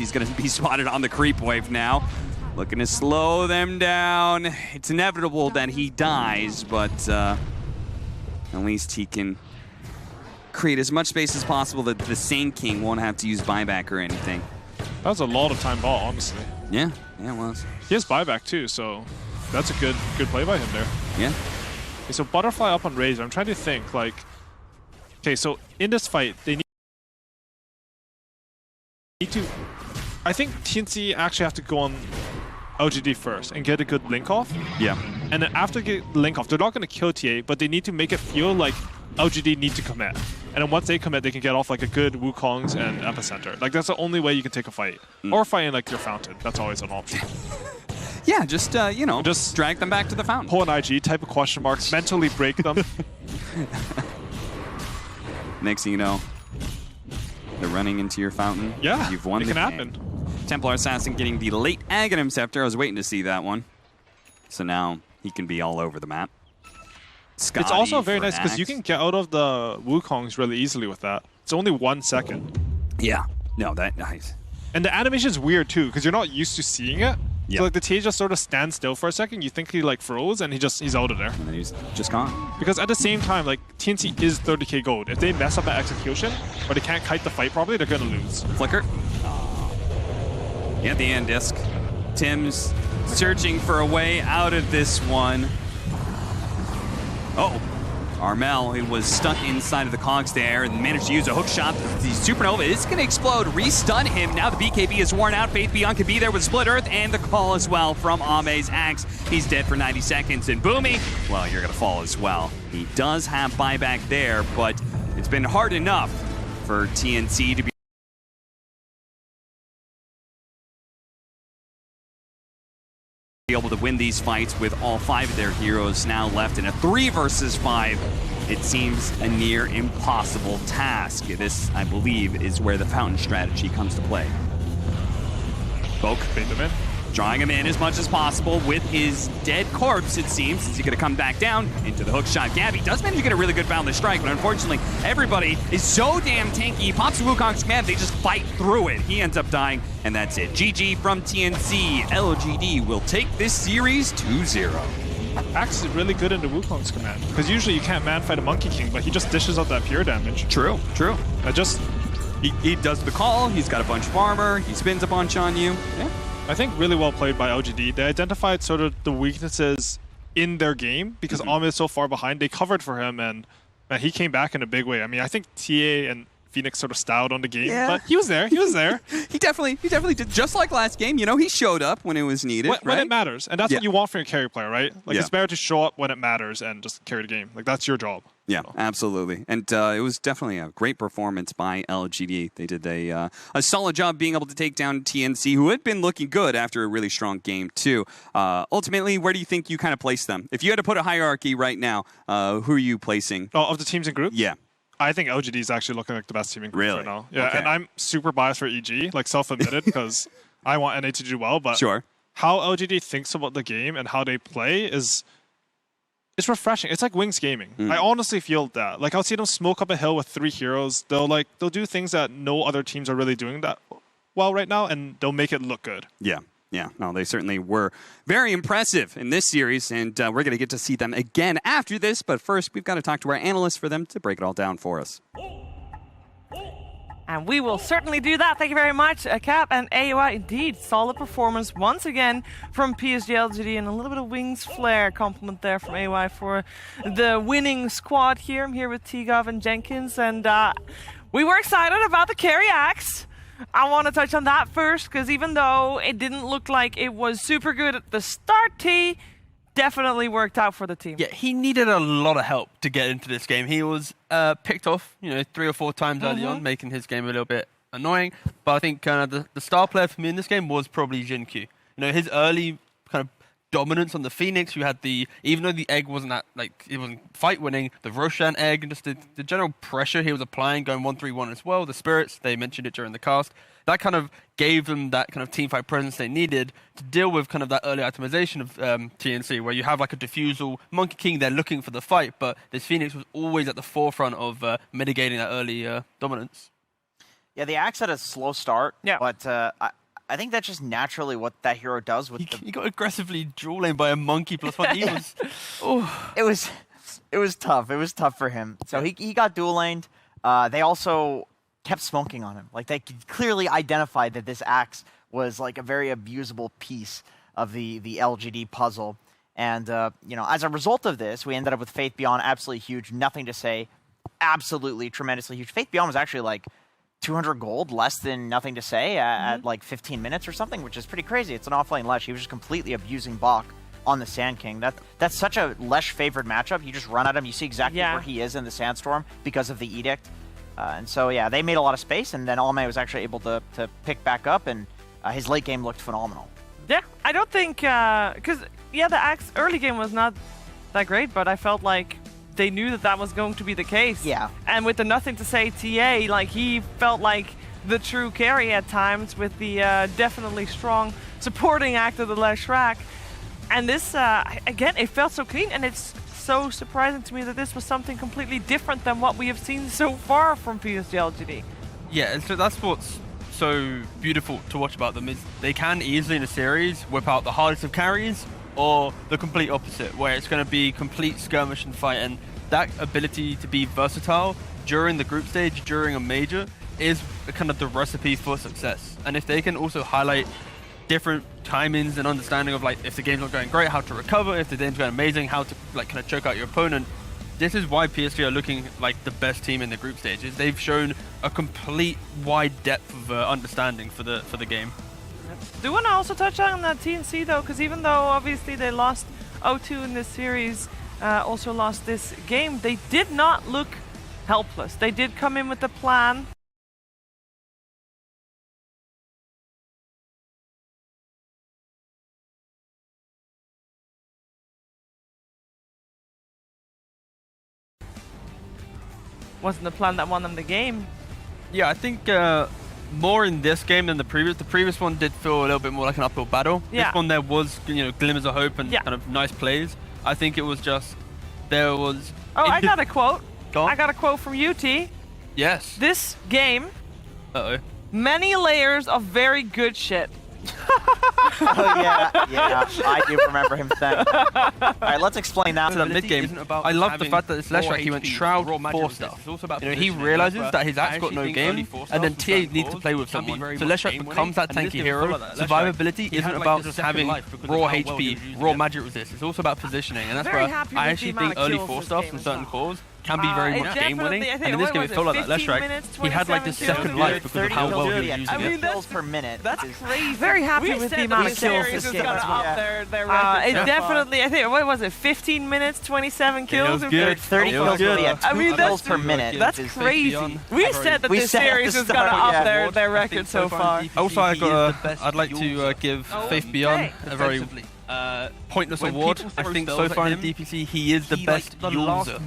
He's going to be spotted on the creep wave now. Looking to slow them down. It's inevitable that he dies, but at least he can create as much space as possible that the Sane King won't have to use buyback or anything. That was a lot of time ball, honestly. Yeah, it was. He has buyback too, so that's a good play by him there. Yeah. Okay, so Butterfly up on Razor. I'm trying to think, like, okay, so in this fight, they need to, I think TNC actually have to go on LGD first and get a good link off. Yeah. And then after get link off, they're not going to kill TA, but they need to make it feel like LGD need to commit. And then once they commit, they can get off like a good Wukongs and Epicenter. Like, that's the only way you can take a fight. Or fight in like your fountain. That's always an option. Yeah, just, you know, just drag them back to the fountain. Pull an IG, type of question marks, mentally break them. Next thing you know, they're running into your fountain. Yeah, you've won it the can game. happen. Templar Assassin getting the late Aghanim Scepter. I was waiting to see that one. So now he can be all over the map. Scotty it's also very nice because Axe. you can get out of the Wukongs really easily with that. It's only 1 second. Yeah. No, that nice. And the animation's weird too because you're not used to seeing it. Yep. So like the TA just sort of stands still for a second. You think he like froze and he's out of there. And then he's just gone. Because at the same time, like TNC is 30k gold. If they mess up that execution or they can't kite the fight properly, they're gonna lose. Flicker. Yeah, the end disc. Tim's searching for a way out of this one. Oh, Armel, he was stuck inside of the cogs there and managed to use a hook shot. The Supernova is going to explode, re-stun him. Now the BKB is worn out. Faith Beyond can be there with Split Earth and the call as well from Ame's Axe. He's dead for 90 seconds. And Boomy, well, you're going to fall as well. He does have buyback there, but it's been hard enough for TNC to be able to win these fights with all 5 of their heroes now left in a 3 versus 5. It seems a near impossible task. This, I believe, is where the fountain strategy comes to play. Boke, Bait them in. drawing him in as much as possible with his dead corpse, it seems. Is he going to come back down into the hook shot? Gabby does manage to get a really good boundless strike, but unfortunately, everybody is so damn tanky. He pops the Wukong's command, they just fight through it. He ends up dying, and that's it. GG from TNC. LGD will take this series 2-0. Axe is really good in the Wukong's command, because usually you can't man fight a Monkey King, but he just dishes out that pure damage. True, true. He does the call, he's got a bunch of armor, he spins a bunch on you. Yeah. I think really well played by LGD. They identified sort of the weaknesses in their game because Ahmed is so far behind. They covered for him, and man, he came back in a big way. I mean, I think TA and Phoenix sort of styled on the game, but he was there. He was there. he definitely did. Just like last game, you know, he showed up when it was needed. When it matters, and that's what you want from your carry player, right? Like it's better to show up when it matters and just carry the game. Like that's your job. Yeah, absolutely. And it was definitely a great performance by LGD. They did a solid job being able to take down TNC, who had been looking good after a really strong game, too. Ultimately, where do you think you kind of place them? If you had to put a hierarchy right now, who are you placing? Oh, of the teams in group? Yeah. I think LGD is actually looking like the best team in group right now. Yeah, okay. And I'm super biased for EG, like self-admitted, because I want NA to do well, but how LGD thinks about the game and how they play is... It's refreshing. It's like Wings Gaming. I honestly feel that. Like I'll see them smoke up a hill with 3 heroes. They'll do things that no other teams are really doing that well right now, and they'll make it look good. Yeah. Yeah, no, they certainly were very impressive in this series, and we're going to get to see them again after this. But first, we've got to talk to our analysts for them to break it all down for us. And we will certainly do that. Thank you very much, Cap and AUI. Indeed, solid performance once again from PSG LGD, and a little bit of Wings flair compliment there from AUI for the winning squad here. I'm here with T-Gov and Jenkins, and we were excited about the carry axe. I want to touch on that first, because even though it didn't look like it was super good at the start, T definitely worked out for the team. Yeah, he needed a lot of help to get into this game. He was picked off, 3 or 4 times early on, making his game a little bit annoying. But I think the star player for me in this game was probably Jinkyu. His early kind of dominance on the Phoenix. You had even though the egg wasn't it wasn't fight winning, the Roshan egg and just the general pressure he was applying, going 1-3-1 as well. The spirits, they mentioned it during the cast. That kind of gave them that kind of teamfight presence they needed to deal with kind of that early itemization of TNC, where you have like a diffusal Monkey King there looking for the fight, but this Phoenix was always at the forefront of mitigating that early dominance. Yeah, the Axe had a slow start, Yeah. but I think that's just naturally what that hero does with He got aggressively dual lane by a monkey +1. He was... It was tough. It was tough for him. So he got dual laned. They also kept smoking on him. Like, they clearly identified that this Axe was like a very abusable piece of the LGD puzzle. And, you know, as a result of this, we ended up with Faith Beyond, absolutely huge, nothing to say, absolutely tremendously huge. Faith Beyond was actually like 200 gold, less than nothing to say at like 15 minutes or something, which is pretty crazy. It's an offlane Lesh. He was just completely abusing Bach on the Sand King. That's such a Lesh favored matchup. You just run at him, you see exactly where he is in the Sandstorm because of the Edict. And so, yeah, they made a lot of space, and then Alme was actually able to pick back up, and his late game looked phenomenal. Yeah, I don't think... Because, yeah, the Axe early game was not that great, but I felt like they knew that was going to be the case. Yeah. And with the nothing to say TA, like, he felt like the true carry at times with the definitely strong supporting act of the Leshrac. And this, again, it felt so clean, and it's so surprising to me that this was something completely different than what we have seen so far from PSG LGD. Yeah, and so that's what's so beautiful to watch about them, is they can easily in a series whip out the hardest of carries or the complete opposite, where it's going to be complete skirmish and fight. And that ability to be versatile during the group stage, during a major, is kind of the recipe for success. And if they can also highlight different timings and understanding of, like, if the game's not going great, how to recover, if the game's going amazing, how to, like, kind of choke out your opponent. This is why PSG are looking like the best team in the group stages. They've shown a complete wide depth of understanding for the game. Do you want to also touch on TNC though? Because even though obviously they lost 0-2 in this series, also lost this game, they did not look helpless. They did come in with a plan. Wasn't the plan that won them the game. Yeah, I think more in this game than the previous. The previous one did feel a little bit more like an uphill battle. Yeah. This one there was, you know, glimmers of hope and kind of nice plays. I think it was just, there was... Oh, I got a quote. Go on. I got a quote from UT. Yes. This game, Uh-oh. many layers of very good shit. Oh, yeah, I do remember him saying that. All right, let's explain that. To the mid game, I love the fact that this Leshrac, he went Shroud for stuff. You know, he realizes that his Axe got no game, and then TA needs to play with someone. So Leshrac becomes that tanky hero. Survivability isn't about just having raw HP, raw magic resist. It's also about positioning, and that's where I actually think early 4-stuff in certain cores can be very much game-winning, and in this game it felt like that. Leshrac, he had like this second life because of how well he was using it. Kills per minute. That's crazy. Very happy with the amount of kills this game as well. It definitely, I think, what was it, 15 minutes, 27 kills? It was good. 30 kills kills per minute. That's crazy. We said that this series was going to up their record so far. Also, I'd like to give Faith Beyond a very pointless award. I think so far in the DPC, he is the best user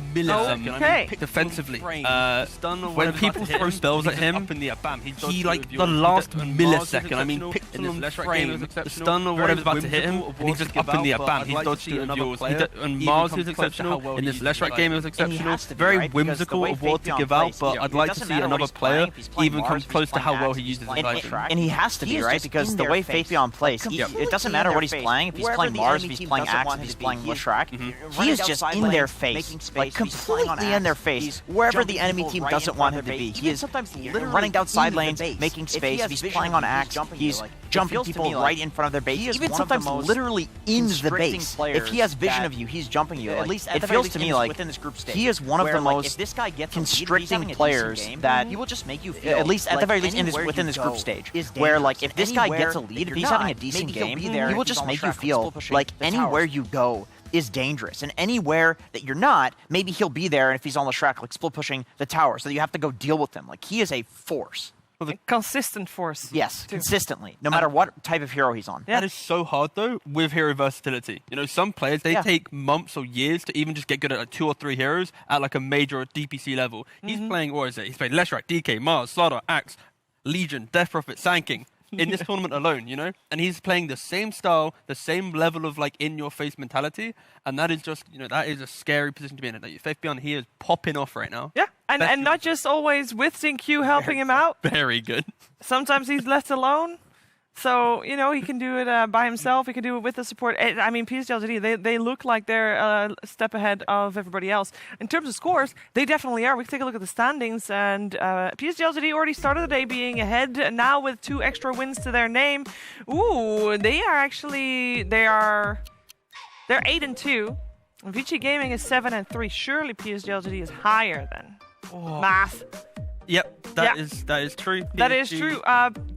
defensively. When people throw spells at him, he, like, the last millisecond, I mean, pixel frame, the stun or whatever's about to hit him, and he's just up in the bam. He's dodged it and yours. And Mars is exceptional. In this Leshrac game, it was exceptional. Very whimsical award to give out, but I'd like to see another player even come close to how well he uses his item. And he has to be, right? Because the way Faith Beyond plays, it doesn't matter what he's playing. If he's playing Mars, if he's playing Axe, if he's playing Leshrac, he is just in their face, like completely in their face, wherever the enemy team doesn't want him to be. He is running down side lanes, making space. If he's playing on Axe, he's jumping people right in front of their base, even sometimes literally in the base. If he has vision of you, he's jumping you. At least it feels to me like he is one of the most constricting players that he will just make you feel, at least at the very least within this group stage, where, like, if this guy gets a lead, if he's having a decent game, he will just make you feel like anywhere you go is dangerous, and anywhere that you're not, maybe he'll be there, and if he's on the Shrek, like, split pushing the tower, so you have to go deal with him. Like, he is a force. A consistent force. Yes, consistently, no matter what type of hero he's on. That is so hard, though, with hero versatility. You know, some players, they take months or years to even just get good at, like, 2 or 3 heroes at, like, a major or DPC level. He's playing, what is it? He's playing Leshrac, DK, Mars, Slaughter, Axe, Legion, Death Prophet, Sand King. In this tournament alone, you know? And he's playing the same style, the same level of, like, in-your-face mentality, and that is just, you know, that is a scary position to be in. Like, Faith Beyond, he is popping off right now. Yeah, And not just always with XinQ helping him out. Very good. Sometimes he's left alone. So, he can do it by himself. He can do it with the support. I mean, PSG LGD, they look like they're a step ahead of everybody else. In terms of scores, they definitely are. We can take a look at the standings. And PSG LGD already started the day being ahead. Now with 2 extra wins to their name. Ooh, they're 8-2. Vici Gaming is 7-3. Surely PSG LGD is higher than math. Yep, that is true. That is true.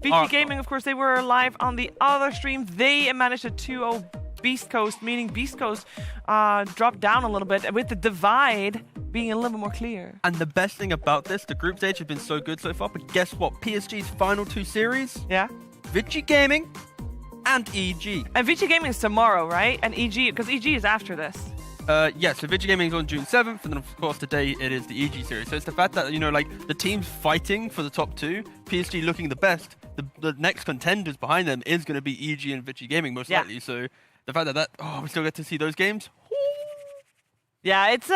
Vici Gaming, of course, they were live on the other stream. They managed a 2-0 Beast Coast, meaning Beast Coast dropped down a little bit, with the divide being a little bit more clear. And the best thing about this, the group stage has been so good so far, but guess what? PSG's final 2 series? Yeah. Vici Gaming and EG. And Vici Gaming is tomorrow, right? And EG, because EG is after this. Yeah, so Vici Gaming is on June 7th, and then of course today it is the EG series. So it's the fact that, the teams fighting for the top 2, PSG looking the best, the next contenders behind them is going to be EG and Vici Gaming most likely. So the fact that we still get to see those games. Yeah, it's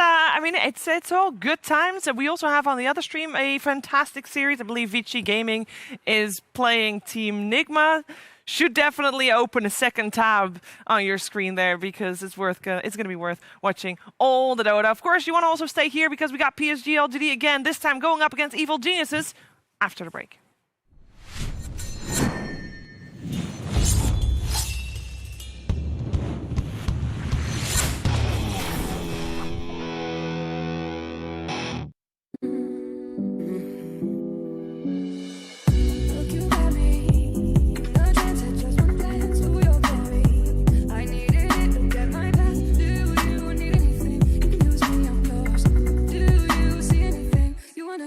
all good times. We also have on the other stream a fantastic series. I believe Vici Gaming is playing Team Nigma. Should definitely open a second tab on your screen there, because it's going to be worth watching all the Dota. Of course, you want to also stay here because we got PSG LGD again, this time going up against Evil Geniuses after the break.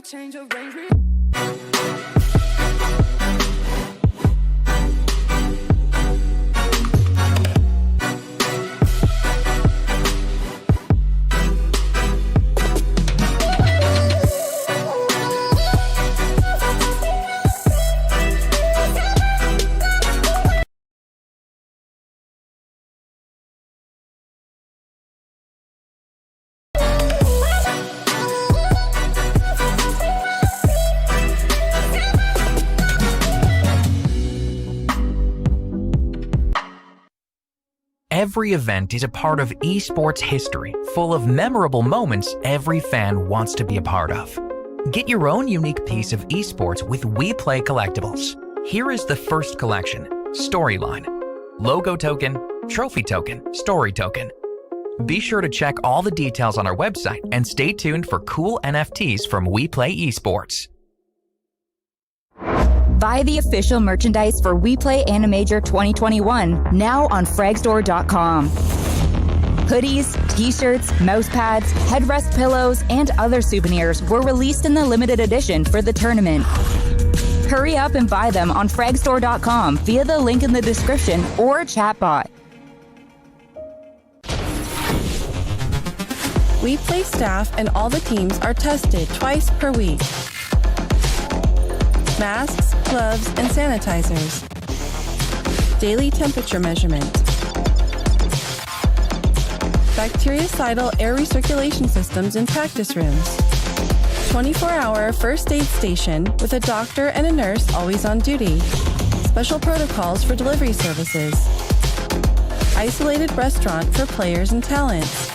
Change of range. Every event is a part of esports history, full of memorable moments every fan wants to be a part of. Get your own unique piece of esports with WePlay collectibles. Here is the first collection: Storyline, Logo Token, Trophy Token, Story Token. Be sure to check all the details on our website and stay tuned for cool NFTs from WePlay Esports. Buy the official merchandise for WePlay Animajor 2021 now on fragstore.com. Hoodies, t-shirts, mouse pads, headrest pillows, and other souvenirs were released in the limited edition for the tournament. Hurry up and buy them on fragstore.com via the link in the description or chatbot. WePlay staff and all the teams are tested twice per week. Masks, gloves, and sanitizers. Daily temperature measurement. Bactericidal air recirculation systems in practice rooms. 24-hour first aid station with a doctor and a nurse always on duty. Special protocols for delivery services. Isolated restaurant for players and talents.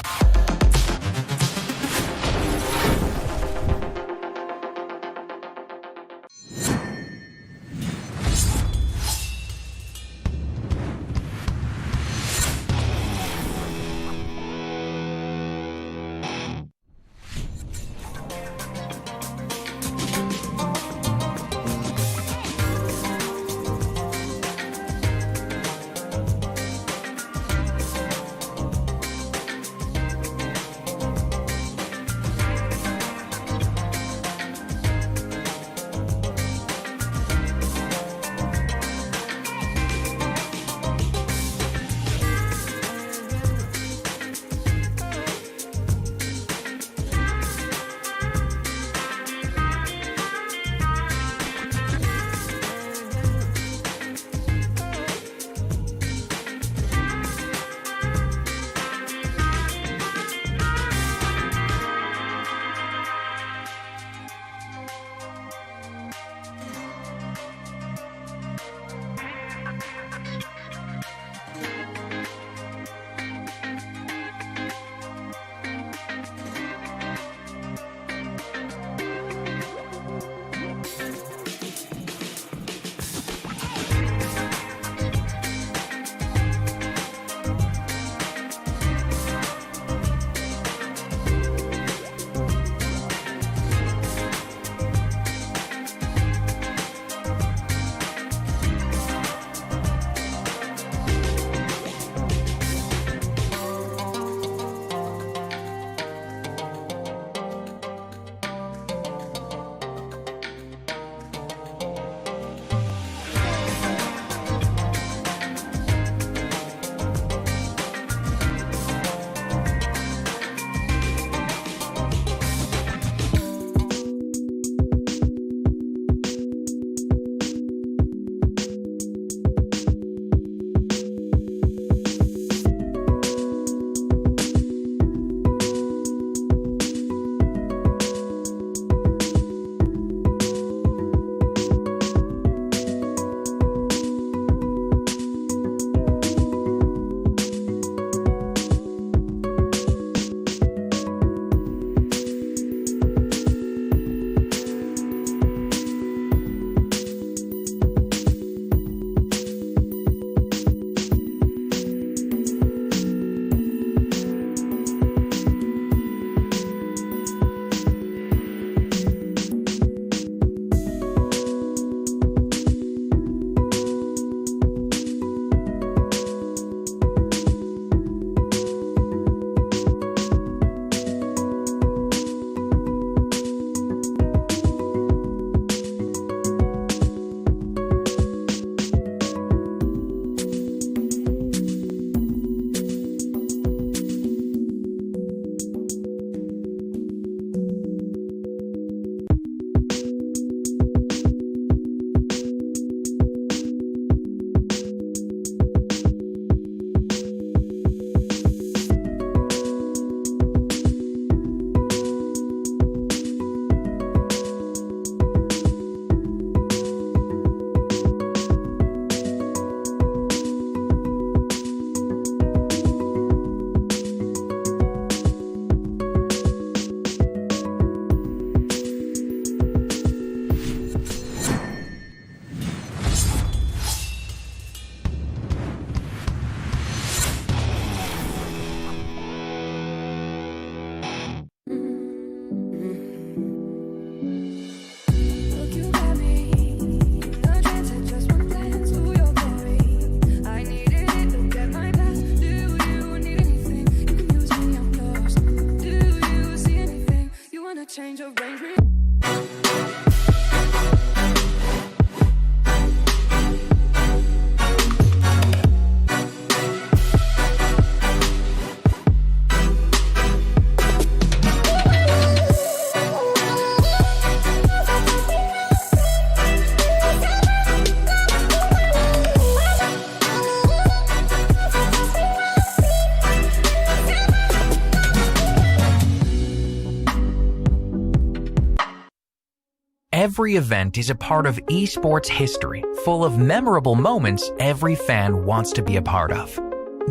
Every event is a part of esports history, full of memorable moments every fan wants to be a part of.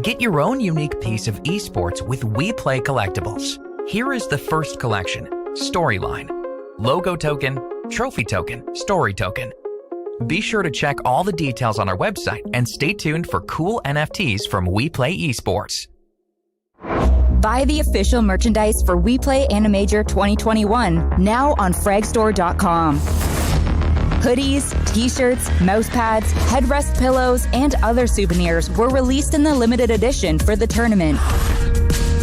Get your own unique piece of esports with WePlay collectibles. Here is the first collection, Storyline. Logo token, trophy token, story token. Be sure to check all the details on our website and stay tuned for cool NFTs from WePlay Esports. Buy the official merchandise for WePlay Animajor 2021 now on fragstore.com. Hoodies, t-shirts, mouse pads, headrest pillows, and other souvenirs were released in the limited edition for the tournament.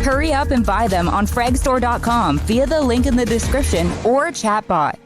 Hurry up and buy them on fragstore.com via the link in the description or chatbot.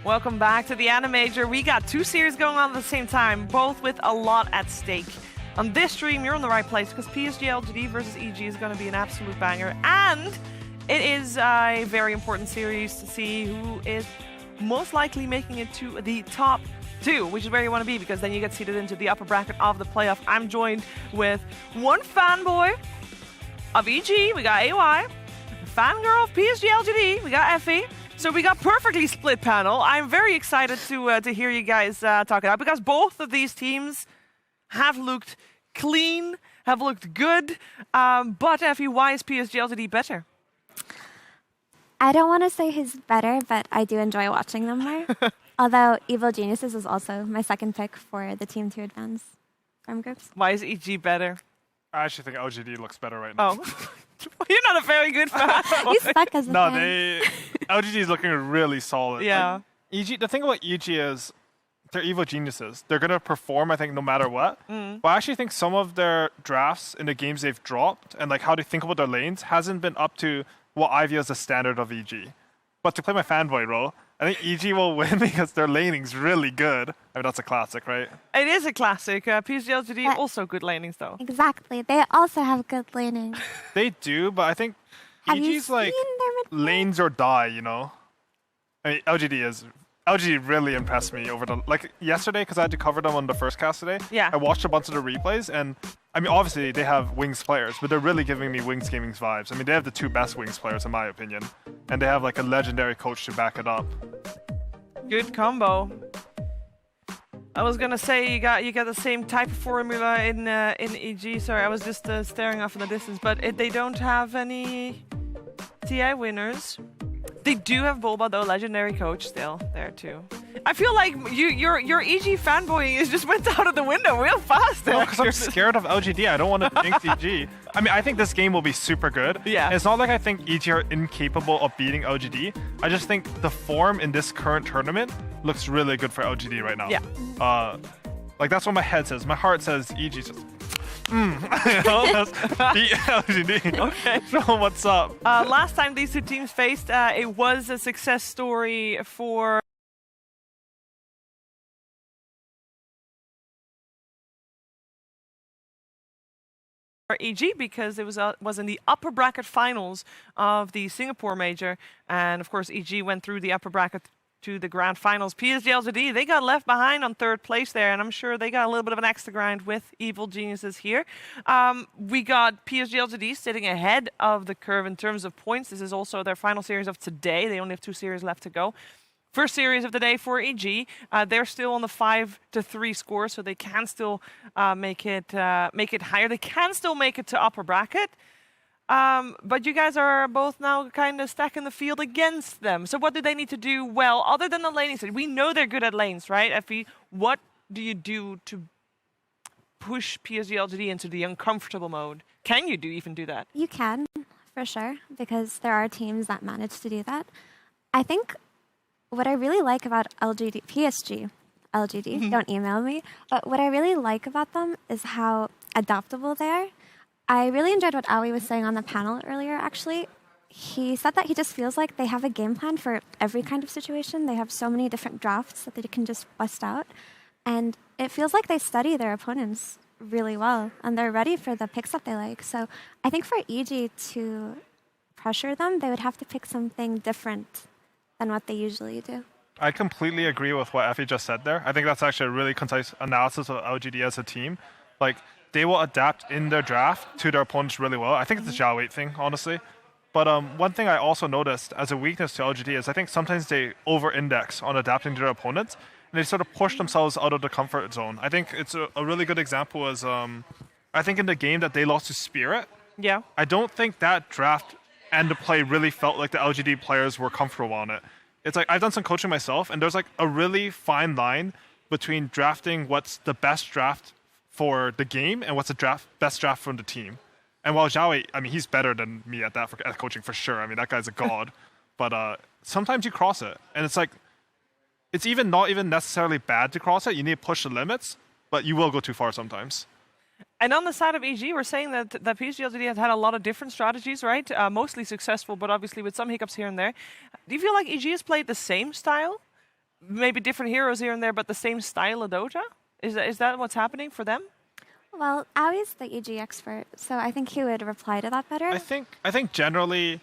Welcome back to the Animajor. We got two series going on at the same time, both with a lot at stake. On this stream, you're in the right place because PSG LGD versus EG is going to be an absolute banger. And it is a very important series to see who is most likely making it to the top two, which is where you want to be because then you get seeded into the upper bracket of the playoff. I'm joined with one fanboy of EG, we got AY, fangirl of PSG LGD, we got Effie. So we got perfectly split panel. I'm very excited to hear you guys talk it out because both of these teams have looked clean, have looked good. But Effie, why is PSG LGD better? I don't want to say who's better, but I do enjoy watching them more. Although Evil Geniuses is also my second pick for the team to advance from groups. Why is EG better? I actually think LGD looks better right now. Oh. You're not a very good fan. You suck as a fan. LGD is looking really solid. Yeah. Like, EG, the thing about EG is they're evil geniuses. They're going to perform, I think, no matter what. But I actually think some of their drafts in the games they've dropped and like how they think about their lanes hasn't been up to what I view as the standard of EG. But to play my fanboy role, I think EG will win because their laning's really good. I mean, that's a classic, right? It is a classic. PSG LGD also good lanings, though. Exactly. They also have good laning. They do, but I think Have you EG's like seen their mid-lane? lanes or die, you know? I mean, LGD really impressed me over yesterday because I had to cover them on the first cast today. Yeah. I watched a bunch of the replays and I mean, obviously they have Wings players, but they're really giving me Wings Gaming's vibes. I mean, they have the two best Wings players in my opinion, and they have like a legendary coach to back it up. Good combo. I was gonna say you got the same type of formula in EG. Sorry, I was just staring off in the distance, but they don't have any TI winners. They do have Bulba though, legendary coach still there too. I feel like your EG fanboying is just went out of the window real fast. No, because I'm scared of LGD. I don't want to jinx EG. I mean, I think this game will be super good. Yeah. It's not like I think EG are incapable of beating LGD. I just think the form in this current tournament looks really good for LGD right now. Yeah. Like that's what my head says. My heart says EG's just. Let's beat LGD. Okay. So what's up? Last time these two teams faced, it was a success story for EG because it was in the upper bracket finals of the Singapore major, and of course EG went through the upper bracket to the grand finals. PSG LGD, they got left behind on third place there, and I'm sure they got a little bit of an axe to grind with Evil Geniuses here. We got PSG LGD sitting ahead of the curve in terms of points. This is also their final series of today. They only have 2 series left to go. First series of the day for EG. They're still on the 5-3 score, so they can still make it higher. They can still make it to upper bracket. But you guys are both now kind of stacking the field against them. So what do they need to do well, other than the laning side? We know they're good at lanes, right, Effie? What do you do to push PSG LGD into the uncomfortable mode? Can you even do that? You can, for sure, because there are teams that manage to do that. I think what I really like about PSG LGD, don't email me, but what I really like about them is how adaptable they are. I really enjoyed what Ali was saying on the panel earlier, actually. He said that he just feels like they have a game plan for every kind of situation. They have so many different drafts that they can just bust out. And it feels like they study their opponents really well, and they're ready for the picks that they like. So I think for EG to pressure them, they would have to pick something different than what they usually do. I completely agree with what Effie just said there. I think that's actually a really concise analysis of LGD as a team. Like, they will adapt in their draft to their opponents really well. I think it's a Zhao 8 thing, honestly. But one thing I also noticed as a weakness to LGD is I think sometimes they over-index on adapting to their opponents, and they sort of push themselves out of the comfort zone. I think it's a really good example was, I think in the game that they lost to Spirit, Yeah. I don't think that draft and the play really felt like the LGD players were comfortable on it. It's like, I've done some coaching myself, and there's like a really fine line between drafting what's the best draft for the game and what's the best draft from the team. And while Zhao, I mean, he's better than me at that at coaching for sure. I mean, that guy's a god. But sometimes you cross it, and it's like, it's not even necessarily bad to cross it. You need to push the limits, but you will go too far sometimes. And on the side of EG, we're saying that PSG LGD has had a lot of different strategies, right? Mostly successful, but obviously with some hiccups here and there. Do you feel like EG has played the same style? Maybe different heroes here and there, but the same style of Dota? Is that what's happening for them? Well, Ali's the EG expert, so I think he would reply to that better. I think generally,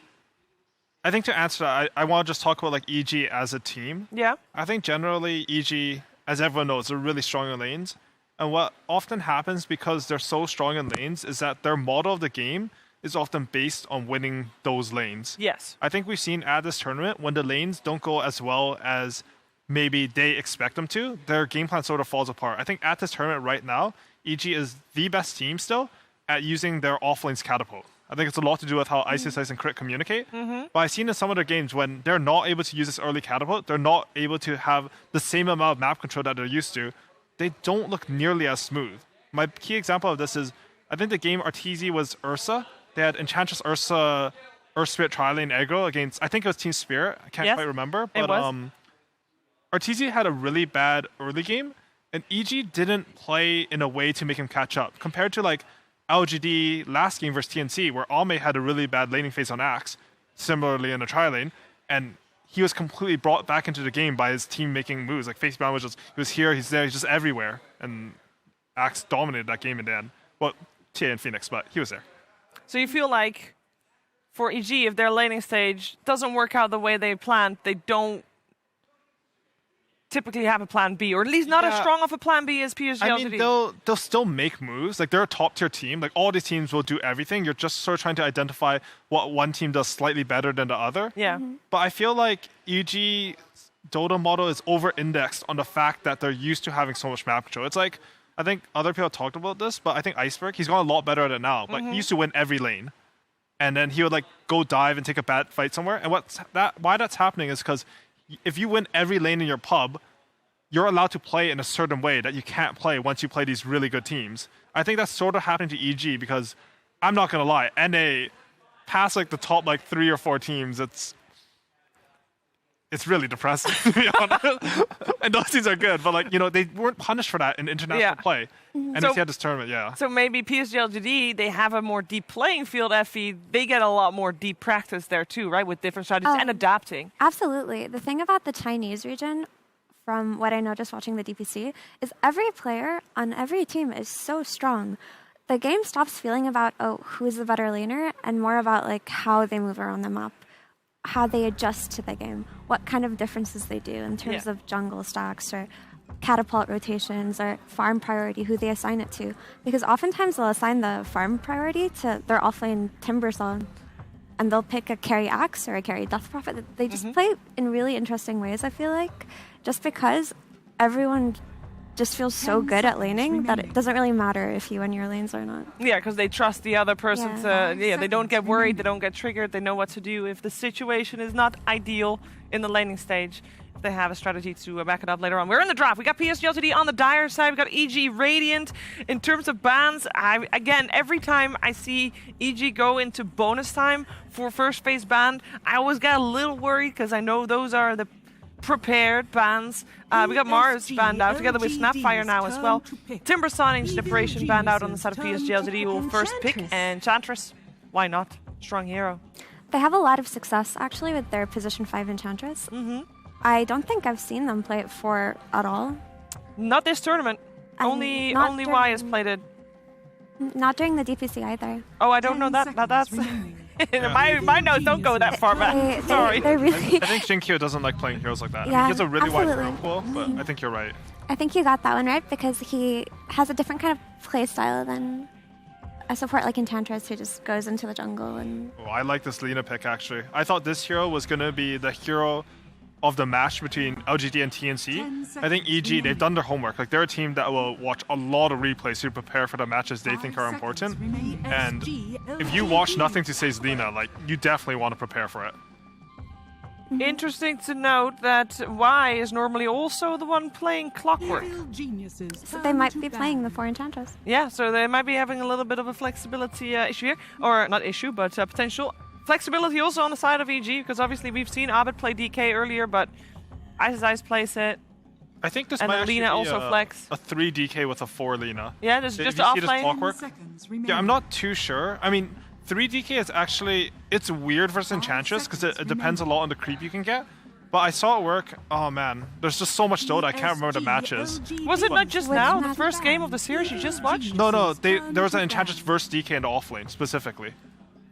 I think to answer that, I want to just talk about like EG as a team. Yeah. I think generally EG, as everyone knows, are really strong in lanes. And what often happens because they're so strong in lanes is that their model of the game is often based on winning those lanes. Yes. I think we've seen at this tournament when the lanes don't go as well as maybe they expect them to, their game plan sort of falls apart. I think at this tournament right now, EG is the best team still at using their off-lanes catapult. I think it's a lot to do with how Ice and Crit communicate. But I've seen in some of their games when they're not able to use this early catapult, they're not able to have the same amount of map control that they're used to. They don't look nearly as smooth. My key example of this is, I think the game Arteezy was Ursa. They had Enchantress Ursa, Earth Spirit Tri-Lane aggro against, I think it was Team Spirit. I can't quite remember. But Arteezy had a really bad early game, and EG didn't play in a way to make him catch up. Compared to like LGD last game versus TNC, where Ame had a really bad laning phase on Axe, similarly in a tri-lane, and he was completely brought back into the game by his team making moves. Like Facebound was just, he was here, he's there, he's just everywhere, and Axe dominated that game in the end. Well, TA and Phoenix, but he was there. So you feel like for EG, if their laning stage doesn't work out the way they planned, they don't typically have a plan B, or at least not as strong of a plan B as PSG. I mean, they'll still make moves. Like, they're a top-tier team. Like, all these teams will do everything. You're just sort of trying to identify what one team does slightly better than the other. Yeah. But I feel like EG Dota model is over-indexed on the fact that they're used to having so much map control. It's like, I think other people talked about this, but I think Iceberg, he's gotten a lot better at it now. But he used to win every lane. And then he would, like, go dive and take a bad fight somewhere. And why that's happening is because if you win every lane in your pub, you're allowed to play in a certain way that you can't play once you play these really good teams. I think that's sort of happening to EG because, I'm not going to lie, NA, past like the top like 3 or 4 teams, it's really depressing, to be honest. And those teams are good, but like, you know, they weren't punished for that in international play. And so, had this tournament, So maybe PSG LGD, they have a more deep playing field, FE. They get a lot more deep practice there too, right? With different strategies and adapting. Absolutely. The thing about the Chinese region, from what I know just watching the DPC, is every player on every team is so strong. The game stops feeling about, who's the better laner, and more about like how they move around the map, how they adjust to the game, what kind of differences they do in terms of jungle stacks or catapult rotations or farm priority, who they assign it to. Because oftentimes they'll assign the farm priority to their offlane Timber Zone, and they'll pick a carry Axe or a carry Death Prophet. They just play in really interesting ways, I feel like, just because everyone just feels so good at laning that it doesn't really matter if you win your lanes or not. Yeah, because they trust the other person to... Yeah, they don't get worried, they don't get triggered, they know what to do if the situation is not ideal in the laning stage. They have a strategy to back it up later on. We're in the draft. We got PSG LTD on the Dire side. We got EG Radiant. In terms of bans, again, every time I see EG go into bonus time for first phase ban, I always get a little worried because I know those are the prepared bans. We got Mars banned out together with Snapfire now as well. Timber Sonic Liberation banned out on the side of PSG LTD. Will first pick Enchantress. Why not? Strong hero. They have a lot of success actually with their position 5 Enchantress. I don't think I've seen them play it 4 at all. Not this tournament. Only Y has played it. Not during the DPC either. Oh, I don't know that. That's my notes don't go that far back. Sorry. Really I think Shinkyo doesn't like playing heroes like that. Yeah, I mean, he has a really absolutely. wide pool, but I think you're right. I think you got that one right because he has a different kind of play style than a support like Enchantress who just goes into the jungle and... Oh, I like this Lina pick actually. I thought this hero was going to be the hero of the match between LGD and TNC. I think EG, they've done their homework. Like, they're a team that will watch a lot of replays to prepare for the matches they think are important. And if you watch Nothing to Say's Lina, like, you definitely want to prepare for it. Interesting to note that Y is normally also the one playing Clockwork. So they might be playing the 4 Enchantress. Yeah, so they might be having a little bit of a flexibility issue here. Or not issue, but potential flexibility also on the side of EG, because obviously we've seen Abed play DK earlier, but Ice plays it. I think this and might actually Lina be also flex. a 3 DK with a 4 Lina. Yeah, there's just off lane. Clockwork. Yeah, I'm not too sure. I mean, 3 DK is actually, it's weird versus Enchantress because it depends a lot on the creep you can get. But I saw it work. Oh man, there's just so much Dota. I can't remember the matches. Was it not just now, the first game of the series you just watched? No. There was an Enchantress versus DK in the offlane specifically.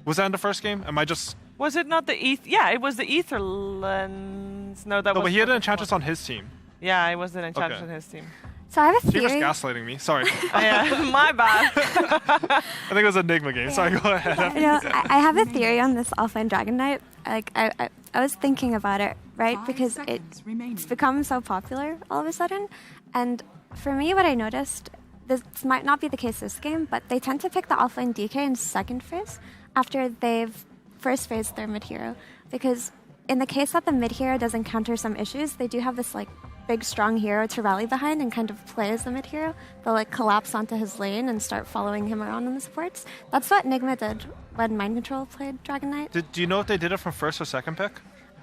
Was that in the first game? Am I just? Was it not the Yeah, it was the Ether Lens. No, that was. No, but he had an Enchantress on his team. Yeah, it was an Enchantress on his team. So I have a theory. She was gaslighting me. Sorry. Yeah, my bad. I think it was an Enigma game. Sorry, go ahead. You know, I have a theory on this offline Dragon Knight. Like I was thinking about it, right? Because it's become so popular all of a sudden. And for me, what I noticed, this might not be the case this game, but they tend to pick the offline DK in second phase. after they've first phased their mid-hero. Because in the case that the mid-hero does encounter some issues, they do have this like big strong hero to rally behind and kind of play as the mid-hero. They'll like collapse onto his lane and start following him around in the supports. That's what Nigma did when Mind Control played Dragon Knight. Do you know if they did it from first or second pick?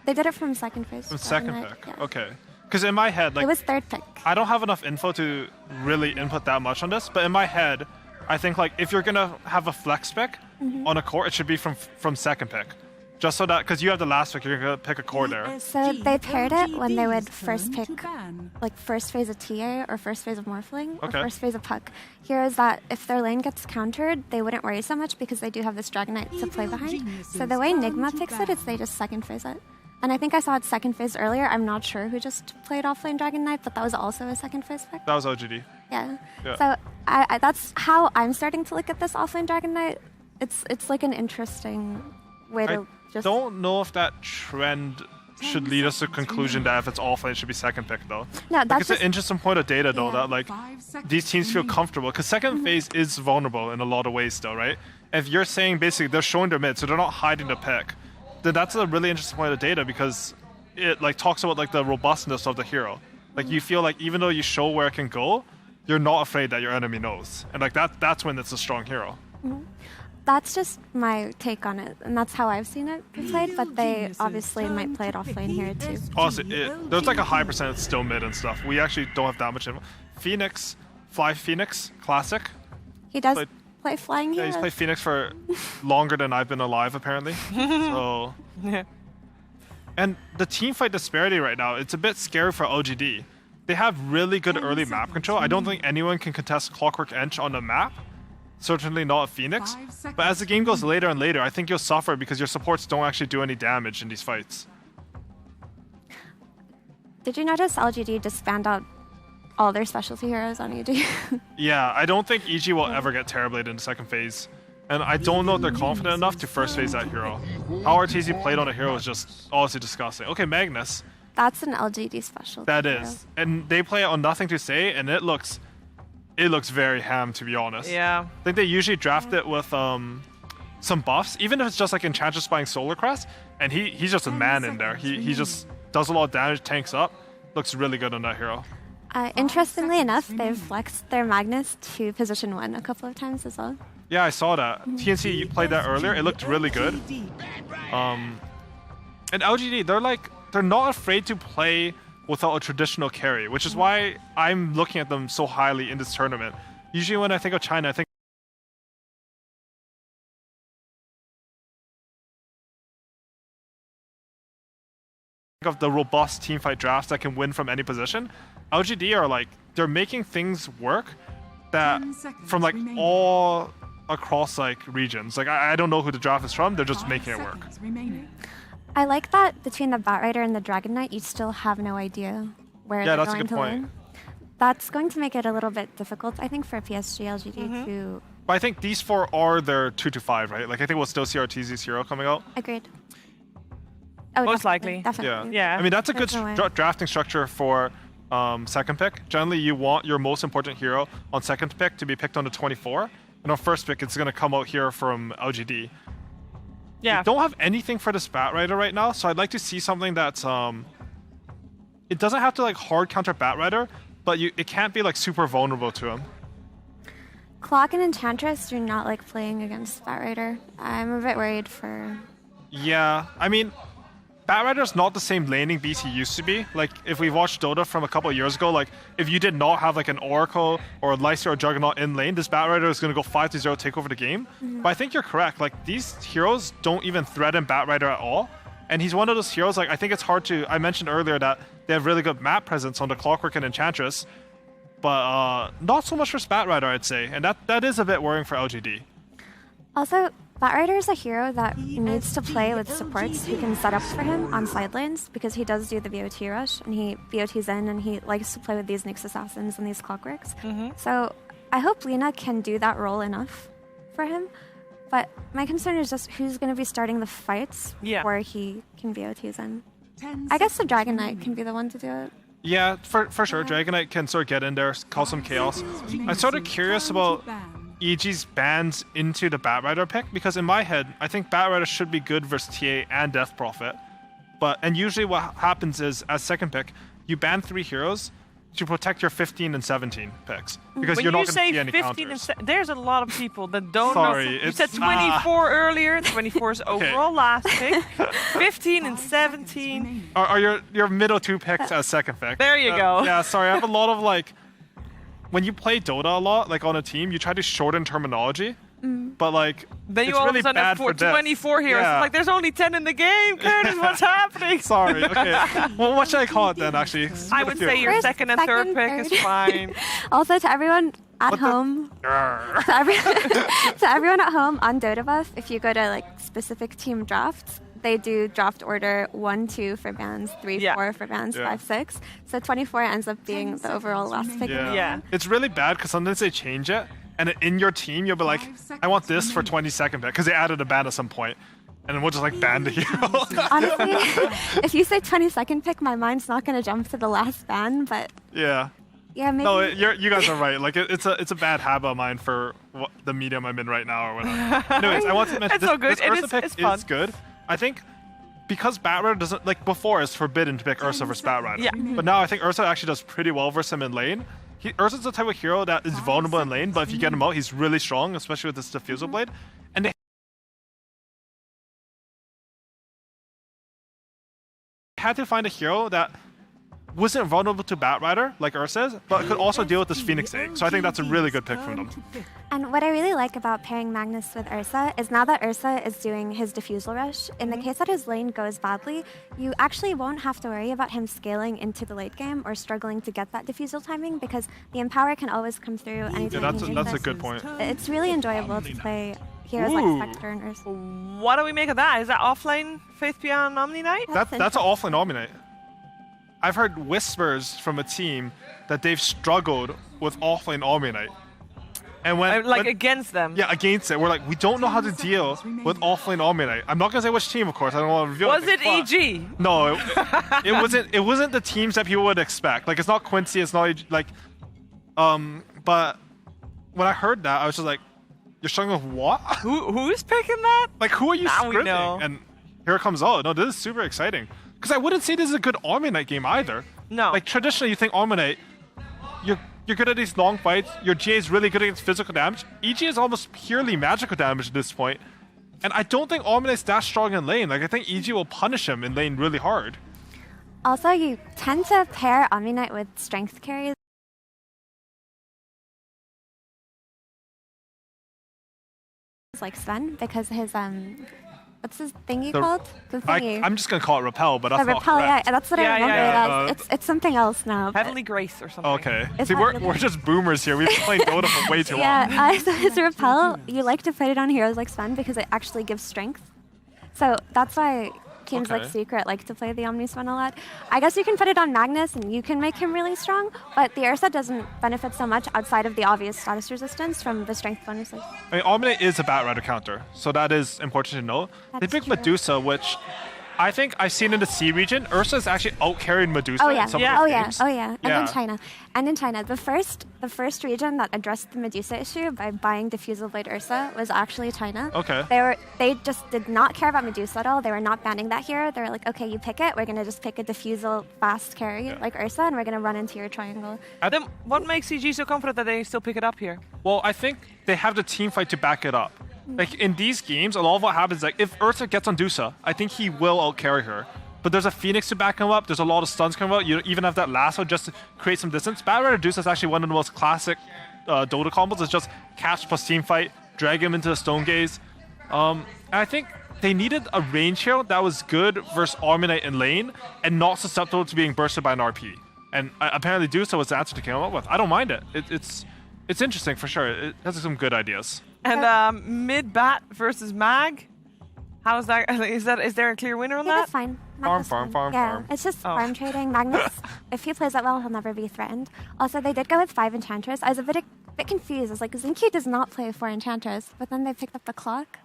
They did it from second phase. From second pick, yeah. Okay. Because in my head, like, it was third pick. I don't have enough info to really input that much on this, but in my head, I think like if you're gonna have a flex pick on a core, it should be from second pick, just so that because you have the last pick, you're gonna pick a core there. So they paired it when they would first pick like first phase of TA or first phase of Morphling or first phase of Puck. Heroes that if their lane gets countered, they wouldn't worry so much because they do have this Dragon Knight to play behind. So the way Nigma picks it is they just second phase it. And I think I saw it second phase earlier. I'm not sure who just played offlane Dragon Knight, but that was also a second phase pick. That was OGD. Yeah. So I that's how I'm starting to look at this offlane Dragon Knight. It's like an interesting way to I don't know if that trend should lead us to the conclusion that if it's offlane, it should be second pick, though. No, that's like, it's an interesting point of data, though, that like these teams feel comfortable. Because second phase is vulnerable in a lot of ways, still, right? If you're saying basically they're showing their mid, so they're not hiding the pick, then that's a really interesting point of data because it like talks about like the robustness of the hero. Like you feel like even though you show where it can go, you're not afraid that your enemy knows, and like that's when it's a strong hero. That's just my take on it, and that's how I've seen it played, but they obviously might play it offlane here too. Honestly, there's like a high percent it's still mid and stuff. We actually don't have that much info. Phoenix, Fly Phoenix, classic. He does play flying here. Yeah, he's played Phoenix for longer than I've been alive, apparently. So, yeah. And the team fight disparity right now, it's a bit scary for OGD. They have really good early map control. I don't think anyone can contest Clockwork Edge on the map. Certainly not a Phoenix. But as the game goes later and later, I think you'll suffer because your supports don't actually do any damage in these fights. Did you notice LGD just banned out all their specialty heroes on EG? Yeah, I don't think EG will ever get Terrorblade in the second phase. And I don't know if they're confident enough to first phase that hero. How RTZ played on a hero is just honestly disgusting. Okay, Magnus. That's an LGD specialty. That is. And they play it on Nothing to Say, and it looks very ham, to be honest. Yeah. I think they usually draft it with some buffs, even if it's just like Enchantress buying Solar Crest, and he's just a man in there. He just does a lot of damage, tanks up. Looks really good on that hero. Interestingly enough, they've flexed their Magnus to position 1 a couple of times as well. Yeah, I saw that. TNC, you played that earlier. It looked really good. And LGD, they're not afraid to play without a traditional carry, which is why I'm looking at them so highly in this tournament. Usually when I think of China, I think of the robust teamfight drafts that can win from any position. LGD are like, they're making things work that from like all across like regions. Like I don't know who the draft is from, they're just making it work. I like that between the Batrider and the Dragon Knight, you still have no idea where they're going to win. That's going to make it a little bit difficult, I think, for PSG LGD to... But I think these 4 are their 2-5, right? Like I think we'll still see RTZ's hero coming out. Agreed. Oh, most likely. Definitely. Yeah. I mean, that's a good drafting structure for second pick. Generally, you want your most important hero on second pick to be picked on the 24. And on first pick, it's going to come out here from LGD. Yeah. We don't have anything for this Batrider right now, so I'd like to see something that's... it doesn't have to like hard counter Batrider, but it can't be like super vulnerable to him. Clock and Enchantress do not like playing against Batrider. I'm a bit worried for... Yeah, I mean... Batrider's not the same laning beast he used to be. Like, if we watched Dota from a couple of years ago, like, if you did not have, like, an Oracle or a Lycia or Juggernaut in lane, this Batrider is going to go 5-0, take over the game. But I think you're correct. Like, these heroes don't even threaten Batrider at all. And he's one of those heroes, like, I think it's hard to... I mentioned earlier that they have really good map presence on the Clockwork and Enchantress. But not so much for Batrider, I'd say. And that is a bit worrying for LGD. Also... Batrider is a hero that needs to play with supports who can set up for him on side lanes because he does do the BOT rush and he BOTs in and he likes to play with these Nyx Assassins and these Clockworks. So I hope Lina can do that role enough for him. But my concern is just who's going to be starting the fights where he can BOTs in. I guess the Dragon Knight can be the one to do it. Yeah, for sure. Dragon Knight can sort of get in there, cause some chaos. I'm sort of curious about EG's bans into the Batrider pick, because in my head, I think Batrider should be good versus TA and Death Prophet. And usually what happens is, as second pick, you ban 3 heroes to protect your 15 and 17 picks, because you're not going to see any counters. There's a lot of people that don't know. You said 24 earlier. 24 is overall last pick. 15 and 17 are your middle 2 picks as second pick. There you go. Yeah, sorry. I have a lot of like, when you play Dota a lot, like on a team, you try to shorten terminology. But like, then you it's all really of a sudden bad have for 24 heroes. Yeah. It's like there's only 10 in the game. Curtis, what's happening? Sorry. Okay. Well, what should I call it then? Actually, I would say your second and third pick is fine. Also, to everyone at home, to everyone at home on Dota Buff, if you go to like specific team drafts, they do draft order 1, 2 for bans, 3, 4 for bans, 5, 6. So 24 ends up being the overall last pick. Yeah. It's really bad because sometimes they change it. And in your team, you'll be like, I want this for 22nd pick, because they added a ban at some point. And then we'll just like ban the hero. Honestly, if you say 22nd pick, my mind's not going to jump to the last ban, but... Yeah. Yeah, maybe... No, you guys are right. Like, it's a bad habit of mine for the medium I'm in right now or whatever. Anyways, I want to mention this Ursa pick is good. I think because Batrider doesn't... Like, before it's forbidden to pick Ursa versus Batrider. Yeah. But now I think Ursa actually does pretty well versus him in lane. Ursa's the type of hero that is vulnerable in lane, but if you get him out, he's really strong, especially with this Diffusal Blade. And they had to find a hero that wasn't vulnerable to Batrider, like Ursa is, but could also deal with this Phoenix Egg. So I think that's a really good pick from them. And what I really like about pairing Magnus with Ursa is now that Ursa is doing his Diffusal Rush, in the case that his lane goes badly, you actually won't have to worry about him scaling into the late game or struggling to get that Diffusal timing, because the Empower can always come through anytime that's a good point. It's really enjoyable to play heroes like Spectre and Ursa. What do we make of that? Is that offlane Faith Beyond Omni Knight? That's an offlane Omni Knight. I've heard whispers from a team that they've struggled with offlane Omni Knight. And when against them. Yeah, against it. We're like, we don't know how to deal with offlane Omni Knight. I'm not gonna say which team, of course. I don't want to reveal. Was it EG? No, it wasn't. It wasn't the teams that people would expect. Like, it's not Quincy. It's not like. But when I heard that, I was just like, "You're struggling with what? Who's picking that? Like, who are you now scripting?" We know. And here it comes out. No, this is super exciting. Because I wouldn't say this is a good Omni Knight game either. No. Like, traditionally, you think Omni Knight, you're good at these long fights. Your GA is really good against physical damage. EG is almost purely magical damage at this point. And I don't think Omni Knight's that strong in lane. Like, I think EG will punish him in lane really hard. Also, you tend to pair Omni Knight with strength carries. Like Sven, because his what's his thingy called? The thingy. I'm just gonna call it repel, but that's the not repel, correct. Yeah, that's what I remember it as. It's something else now. Heavenly Grace or something. Okay. See, we're just boomers here. We've been playing Dota for way too long. Yeah, so his repel, you like to put it on heroes like Sven because it actually gives strength. So that's why teams like Secret like to play the Omni Sven a lot. I guess you can put it on Magnus and you can make him really strong, but the Ursa doesn't benefit so much outside of the obvious status resistance from the strength bonuses. I mean, Omni is a Batrider counter, so that is important to know. They picked Medusa, which I think I've seen in the C region. Ursa is actually out-carried Medusa in some of the games. And in China. The first region that addressed the Medusa issue by buying Diffusal Blade Ursa was actually China. Okay. They just did not care about Medusa at all. They were not banning that hero. They were like, okay, you pick it. We're going to just pick a Diffusal fast carry like Ursa, and we're going to run into your triangle. Then what makes CG so confident that they still pick it up here? Well, I think they have the team fight to back it up. Like, in these games, a lot of what happens, like, if Ursa gets on Dusa, I think he will out-carry her. But there's a Phoenix to back him up, there's a lot of stuns coming out, you even have that lasso just to create some distance. Batrider Dusa is actually one of the most classic Dota combos. It's just catch plus team fight, drag him into the Stone Gaze. And I think they needed a range hero that was good versus Omni Knight in lane, and not susceptible to being bursted by an RP. And apparently Dusa was the answer to come up with. I don't mind it. It's interesting for sure. It has some good ideas. And mid bat versus mag, how is that? Is there a clear winner on that? That's fine. Farm. It's just farm trading. Magnus, if he plays that well, he'll never be threatened. Also, they did go with 5 Enchantress. I was a bit confused. I was like, Zinky does not play 4 Enchantress, but then they picked up the clock.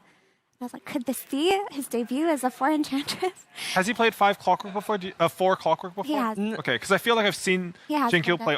I was like, could this be his debut as a 4 Enchantress? Has he played 5 Clockwork before? 4 Clockwork before? He has. Okay, because I feel like I've seen Jinkyo play